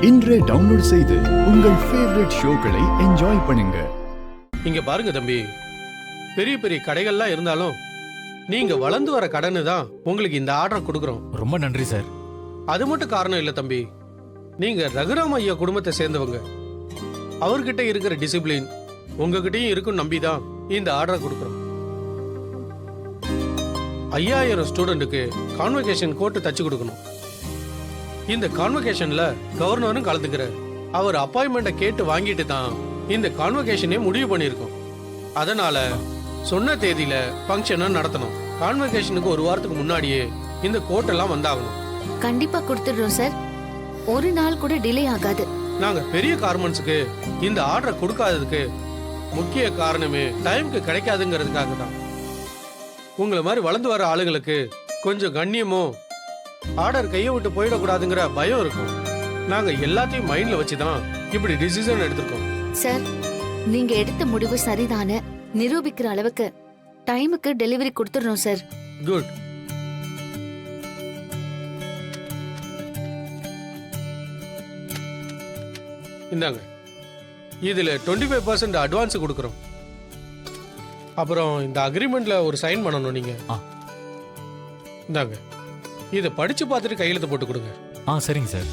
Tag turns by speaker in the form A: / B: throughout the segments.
A: இன்றே டவுன்லோட் செய்து உங்கள் ஃபேவரட் ஷோக்களை என்ஜாய் பண்ணுங்க.
B: இங்க பாருங்க தம்பி, பெரிய பெரிய கடைகள்லாம் இருந்தாலும் நீங்க வளர்ந்து வர கடனு தான் உங்களுக்கு இந்த ஆர்டர் கொடுக்குறோம்.
C: ரொம்ப நன்றி சார்.
B: அது மட்டும் காரணம் இல்ல தம்பி, நீங்க ரகுராம் ஐயா குடும்பத்தை சேர்ந்தவங்க. அவர்கிட்ட இருக்கிற டிசிப்ளின் உங்ககிட்டயும் இருக்குன்னு நம்பிதான் இந்த ஆர்டர் கொடுக்குறோம். 5000 ஸ்டூடெண்ட்டுக்கு கான்வகேஷன் கோட்டு தச்சு கொடுக்கணும். இந்த கான்வகேஷன்ல கவர்னரும் கலந்துக்கிறார். அவர் அப்பாயின்மெண்ட்டை கேட்டு வாங்கிட்டு தான் இந்த கான்வகேஷனே முடிவு பண்ணியிருக்கோம். அதனால சொன்ன தேதியில ஃபங்க்ஷனை நடத்தணும். கான்வகேஷனுக்கு ஒரு வாரத்துக்கு முன்னாடியே இந்த கோட்டெல்லாம் வந்தாகணும்.
D: கண்டிப்பா கொடுத்துடுறோம் சார். ஒரு நாள் கூட டிலே ஆகாது.
B: நாங்க பெரிய கார்மெண்ட்ஸுக்கு இந்த ஆர்டரை கொடுக்காததுக்கு முக்கிய காரணமே டைமுக்கு கிடைக்காதுங்கிறதுக்காக தான். உங்களை மாதிரி வளர்ந்து வர ஆளுங்களுக்கு கொஞ்சம் கண்ணியமோ ஆர்டர் கையை விட்டு போயிடக்கூடாதுங்கிற பயம் இருக்கும். நாங்க எல்லாத்தையும் மைண்ட்ல வச்சுதான் இப்படி டிசிஷன் எடுத்திருக்கோம்.
D: சார், நீங்க எடுத்த முடிவு சரிதான நிரூபிக்கிற அளவுக்கு டைமுக்கு டெலிவரி கொடுத்துடுறோம் சார்.
B: குட். இந்தாங்க, இதுல 25% அட்வான்ஸ் கொடுக்குறோம். அப்புறம் இந்த அக்ரிமெண்ட்ல ஒரு சைன் பண்ணணும் நீங்க. இந்தாங்க, இதை படிச்சு பார்த்துட்டு கையெழுத்து போட்டு கொடுங்க.
C: சரிங்க சார்.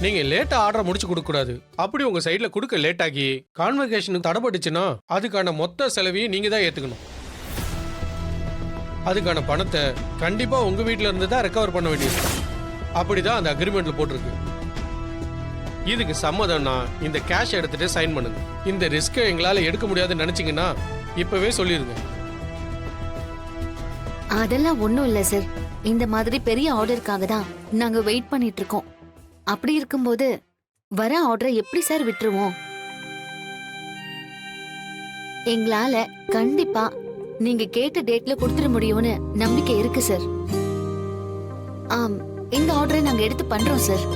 B: நீங்க லேட்டா ஆர்டர் முடிச்சு கொடுக்க கூடாது. அப்படி உங்க சைட்ல கொடுக்க லேட் ஆகி கான்வகேஷனுக்கு தடைப்பட்டுச்சுன்னா அதுக்கான மொத்த செலவையும் நீங்க தான் ஏத்துக்கணும். அதுக்கான பணத்தை கண்டிப்பா உங்க வீட்ல இருந்து தான் ரெக்கவர் பண்ண வேண்டியது. அப்படிதான் அந்த அக்ரிமெண்ட்ல போட்டிருக்கு. இதுக்கு சம்மதம்னா இந்த கேஷ் எடுத்துட்டு சைன் பண்ணுங்க. இந்த ரிஸ்கை எங்களால எடுக்க முடியாதுன்னு நினைச்சீங்கன்னா இப்பவே சொல்லிருங்க.
D: அதெல்லாம் ஒண்ணும் இல்ல சார். இந்த மாதிரி பெரிய ஆர்டருக்காக தான் நாங்க வெயிட் பண்ணிட்டு இருக்கோம். அப்படி இருக்கும்போது வர ஆர்டரை எப்படி சார் விட்டுருவோம்? எங்களால கண்டிப்பா நீங்க கேட்ட டேட்ல கொடுத்துட முடியும்னு நம்பிக்கை இருக்கு சார். இந்த ஆர்டரை நாங்க எடுத்து பண்றோம் சார்.